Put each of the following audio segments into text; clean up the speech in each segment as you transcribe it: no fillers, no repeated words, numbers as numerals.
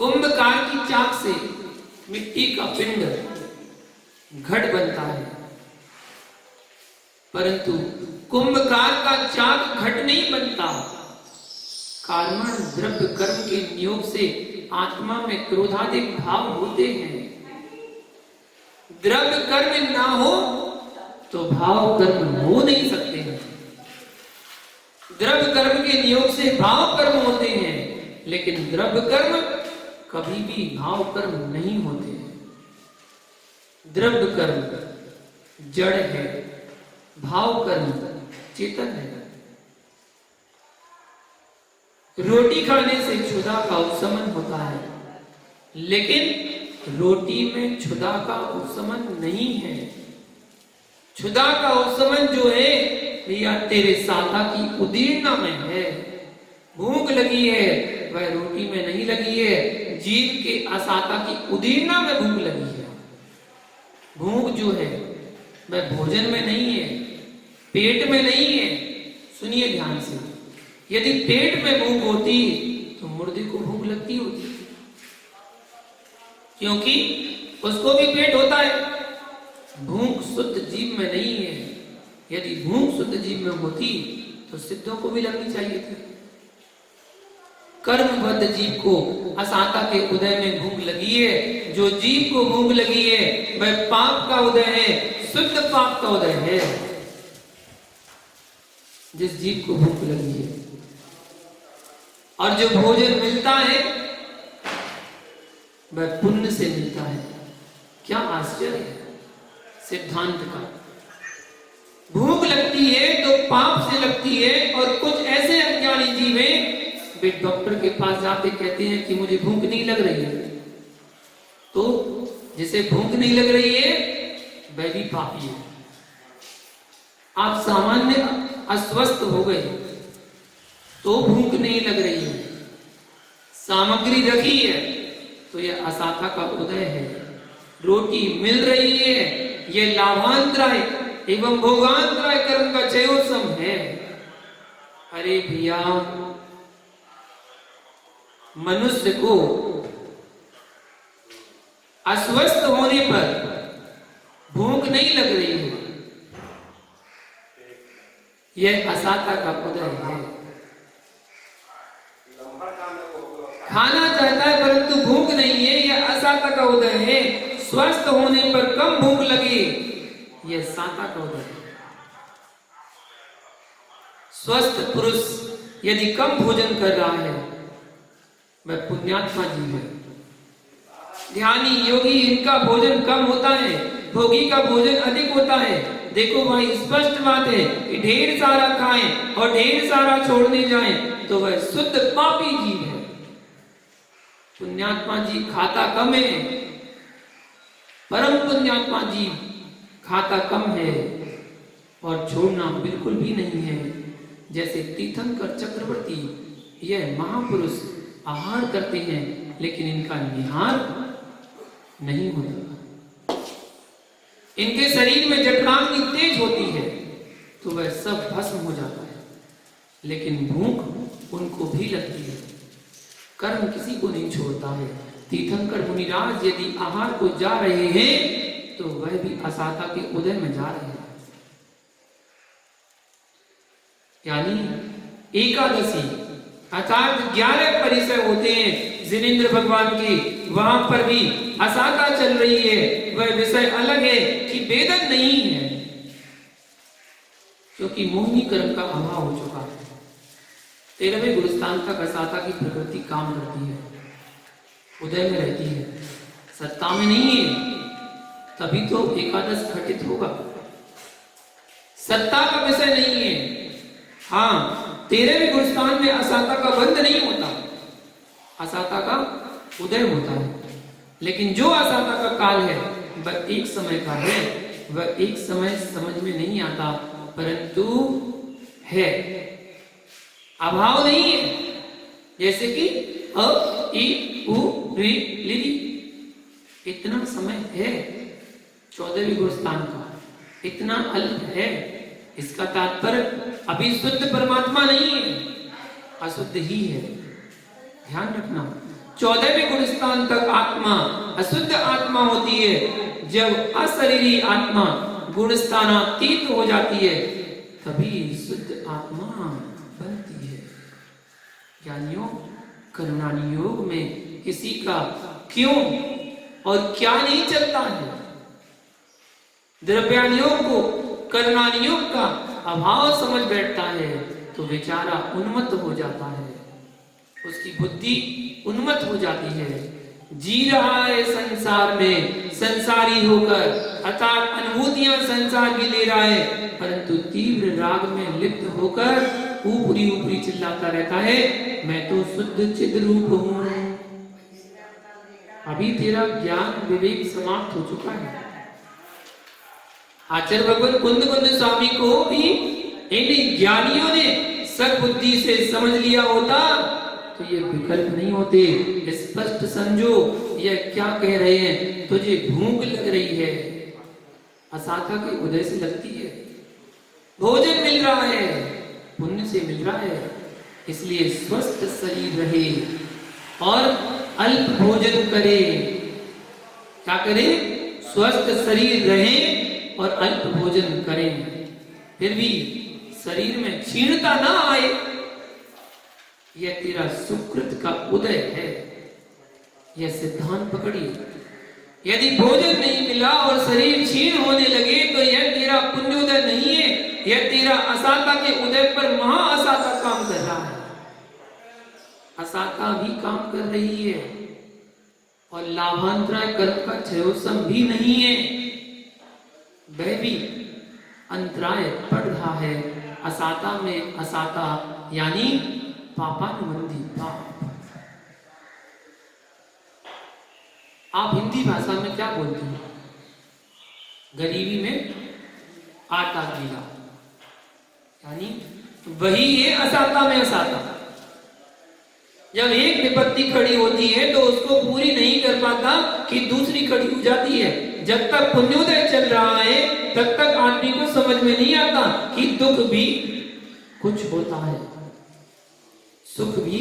कुंभकार की चाक से मिट्टी का पिंड घट बनता है, परंतु कुंभकार का चाक घट नहीं बनता। कर्मण द्रव्य कर्म के नियोग से आत्मा में क्रोधादिक भाव होते हैं। द्रव्य कर्म ना हो तो भाव कर्म हो नहीं सकते हैं। द्रव्य कर्म के नियोग से भाव कर्म होते हैं, लेकिन द्रव्य कर्म कभी भी भाव कर्म नहीं होते हैं। द्रव्य कर्म जड़ है, भाव कर्म चेतन है। रोटी खाने से क्षुधा का उपशमन होता है, लेकिन रोटी में क्षुधा का उपशमन नहीं है। क्षुधा का उपशमन जो है भैया तेरे साता की उदीर्णा में है। भूख लगी है वह रोटी में नहीं लगी है, जीव के असाता की उदीर्णा में भूख लगी है। भूख जो है वह भोजन में नहीं है, पेट में नहीं है। सुनिए ध्यान से, यदि पेट में भूख होती तो मुर्दे को भूख लगती होती, क्योंकि उसको भी पेट होता है। भूख शुद्ध जीव में नहीं है। यदि भूख शुद्ध जीव में होती तो सिद्धों को भी लगनी चाहिए थी। कर्मबद्ध जीव को असाता के उदय में भूख लगी है। जो जीव को भूख लगी है वह पाप का उदय है, शुद्ध पाप का उदय है। जिस जीव को भूख लगी है और जो भोजन मिलता है वह पुण्य से मिलता है। क्या आश्चर्य है सिद्धांत का। भूख लगती है तो पाप से लगती है, और कुछ ऐसे अज्ञानी जीव हैं वे डॉक्टर के पास जाते कहते हैं कि मुझे भूख नहीं लग रही है। तो जिसे भूख नहीं लग रही है वह भी पापी है। आप सामान्य अस्वस्थ हो गए तो भूख नहीं लग रही है, सामग्री रखी है तो यह असाता का उदय है। रोटी मिल रही है, यह लाभांतराय एवं भोगांतराय कर्म का चयोसम है। अरे भैया, मनुष्य को अस्वस्थ होने पर भूख नहीं लग रही है, यह असाता का उदय है। खाना चाहता है परंतु भूख नहीं है, यह असाता का उदय है। स्वस्थ होने पर कम भूख लगी, यह साता का उदय है। स्वस्थ पुरुष यदि कम भोजन कर रहा है वह पुण्यात्मा जीव है। ध्यानी योगी इनका भोजन कम होता है, भोगी का भोजन अधिक होता है। देखो भाई, स्पष्ट बात है कि ढेर सारा खाएं और ढेर सारा छोड़ने जाएं तो वह शुद्ध पापी जीव है। पुण्यात्मा जीव खाता कम है, परम पुण्यात्मा जीव खाता कम है और छोड़ना बिल्कुल भी नहीं है। जैसे तीर्थंकर चक्रवर्ती, यह महापुरुष आहार करते हैं लेकिन इनका निहार नहीं होता। इनके शरीर में जठराग्नि तेज होती है तो वह सब भस्म हो जाता है, लेकिन भूख उनको भी लगती है। कर्म किसी को नहीं छोड़ता है। तीर्थंकर मुनिराज यदि आहार को जा रहे हैं तो वह भी असाता के उदय में जा रहे हैं। यानी एकादशी अर्थात 11 परिसर होते हैं जिनेंद्र भगवान की, वहां पर भी असाता चल रही है। वह विषय अलग है कि वेदन नहीं है, क्योंकि मोहिनी कर्म का अभाव हो चुका है। 13वें गुरुस्थान तक असाता की प्रकृति काम करती है, उदय में रहती है, सत्ता में नहीं है। तभी तो एकादश घटित होगा। सत्ता का विषय नहीं है। हाँ, 13वें गुरुस्थान में असाता का बंध नहीं होता, असाता का उदय होता है। लेकिन जो असाता का काल है वह एक समय का है, वह एक समय समझ में नहीं आता, परंतु है, अभाव नहीं है। जैसे कि अ इ उ ऋ लिधि, इतना समय है 14वें गुरुस्थान का, इतना अल्प है। इसका तात्पर्य अभी शुद्ध परमात्मा नहीं है, अशुद्ध ही है। ध्यान रखना, 14वें गुण स्थान तक आत्मा अशुद्ध आत्मा होती है। जब अशरीरी आत्मा गुण स्थानातीत हो जाती है तभी शुद्ध आत्मा बनती है। ज्ञानियों, करुणानि योग में किसी का क्यों और क्या नहीं चलता है। द्रव्यान योग को करुणानि योग का अभाव समझ बैठता है तो बेचारा उन्मत्त हो जाता है, उसकी बुद्धि उन्मत्त हो जाती है। जी रहा है संसार में संसारी होकर, अर्थात अनुभूतियां संसार की ले रहा है, परंतु तीव्र राग में लिप्त होकर ऊपरी ऊपरी चिल्लाता रहता है, मैं तो शुद्ध चिद रूप हूं। अभी तेरा ज्ञान विवेक समाप्त हो चुका है। आचार्य भगवान कुंद कुंद स्वामी को भी इन ज्ञानियों ने सद्बुद्धि से समझ लिया होता तो ये विकल्प नहीं होते। स्पष्ट समझो यह क्या कह रहे हैं, तुझे भूख लग रही है, असाथा के उदय से लगती है, भोजन मिल रहा है, पुण्य से मिल रहा है, इसलिए स्वस्थ शरीर रहे और अल्प भोजन करे। क्या करें? स्वस्थ शरीर रहे और अल्प भोजन करें, फिर भी शरीर में क्षीणता ना आए। यह तेरा सुकृत का उदय है, यह सिद्धांत पकड़िए। यदि भोजन नहीं मिला और शरीर क्षीण होने लगे तो यह तेरा पुण्योदय नहीं है, यह तेरा असाता के उदय पर महा असाता काम कर रहा है। असाता भी काम कर रही है और लाभांतराय कर्म का क्षयोसम भी नहीं है, वह भी अंतराय पड़ रहा है। असाता में असाता यानी पापानुबंधी पाप। आप हिंदी भाषा में क्या बोलते हैं? गरीबी में आटा गीला, यानी वही है असाता में असाता। जब एक विपत्ति खड़ी होती है तो उसको पूरी नहीं कर पाता कि दूसरी खड़ी हो जाती है। जब तक पुण्योदय चल रहा है तब तक आदमी को समझ में नहीं आता कि दुख भी कुछ होता है, सुख भी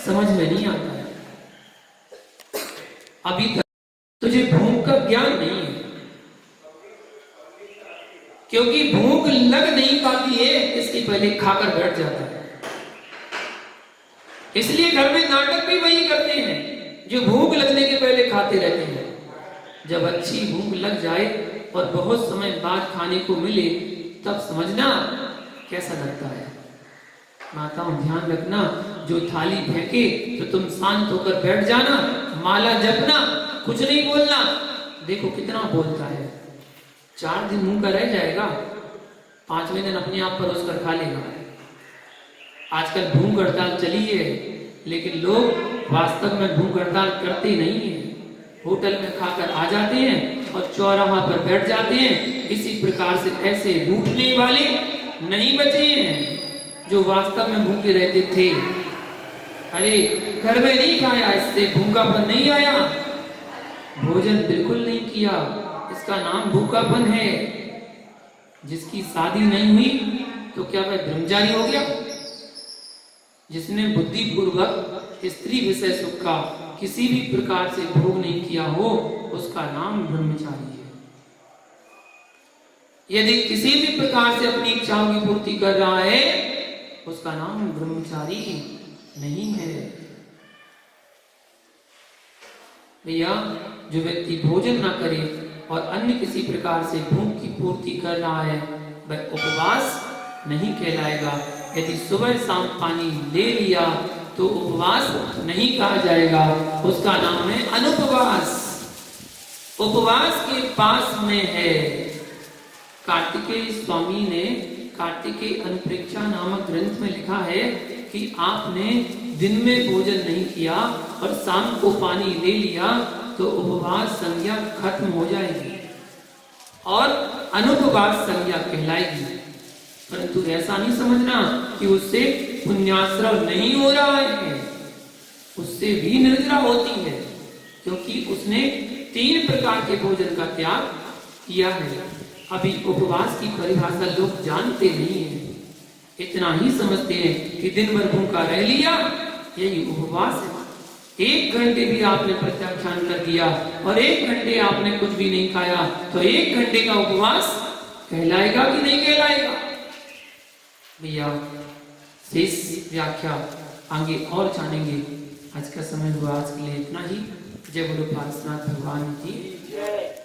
समझ में नहीं आता है। अभी तक तुझे भूख का ज्ञान नहीं है, क्योंकि भूख लग नहीं पाती है इसके पहले खाकर बैठ जाता है। इसलिए घर में नाटक भी वही करते हैं जो भूख लगने के पहले खाते रहते हैं। जब अच्छी भूख लग जाए और बहुत समय बाद खाने को मिले तब समझना कैसा लगता है। माताओं ध्यान रखना, जो थाली फेंके तो तुम शांत होकर बैठ जाना, माला जपना, कुछ नहीं बोलना। देखो कितना बोलता है, 4 दिन मुंह का रह जाएगा, 5वें दिन अपने आप परोस कर खा लेगा। आजकल भूख हड़ताल चली है, लेकिन लोग वास्तव में भूख हड़ताल करते नहीं है। होटल में खाकर आ जाते हैं और चौराहा पर बैठ जाते हैं। इसी प्रकार से ऐसे भूखने वाले नहीं बचे हैं जो वास्तव में भूखे रहते थे। अरे घर में नहीं खाया, इससे भूखापन नहीं आया, भोजन बिल्कुल नहीं किया, इसका नाम भूखापन है। जिसकी शादी नहीं हुई तो क्या वह ब्रह्मचारी हो गया? जिसने बुद्धि पूर्वक स्त्री विषय सुख का किसी भी प्रकार से भोग नहीं किया हो उसका नाम ब्रह्मचारी है। यदि किसी भी प्रकार से अपनी इच्छाओं की पूर्ति कर रहा है उसका नाम ब्रह्मचारी नहीं है। भैया, जो व्यक्ति भोजन ना करे और अन्य किसी प्रकार से भूख की पूर्ति कर रहा है वह उपवास नहीं कहलाएगा। यदि सुबह शाम पानी ले लिया तो उपवास नहीं कहा जाएगा, उसका नाम है अनुपवास। उपवास के पास में है। कार्तिकेय स्वामी ने कार्तिकेय अनुप्रेक्षा नामक ग्रंथ में लिखा है कि आपने दिन में भोजन नहीं किया और शाम को पानी ले लिया तो उपवास संज्ञा खत्म हो जाएगी और अनुपवास संज्ञा कहलाएगी। परंतु ऐसा नहीं समझना कि उससे पुण्याश्रम नहीं हो रहा है, उससे भी निर्जरा होती है, क्योंकि उसने 3 प्रकार के भोजन का त्याग किया है। अभी उपवास की परिभाषा लोग जानते नहीं है, इतना ही समझते हैं कि दिन भर भूखा रह लिया यही उपवास है। 1 घंटे भी आपने प्रत्याख्यान कर दिया और 1 घंटे आपने कुछ भी नहीं खाया, तो 1 घंटे का उपवास कहलाएगा कि नहीं कहलाएगा? भैया शेष व्याख्या आगे और जानेंगे। आज का समय हुआ, आज के लिए इतना ही। जय बोलो पार्श्वनाथ भगवान की जय।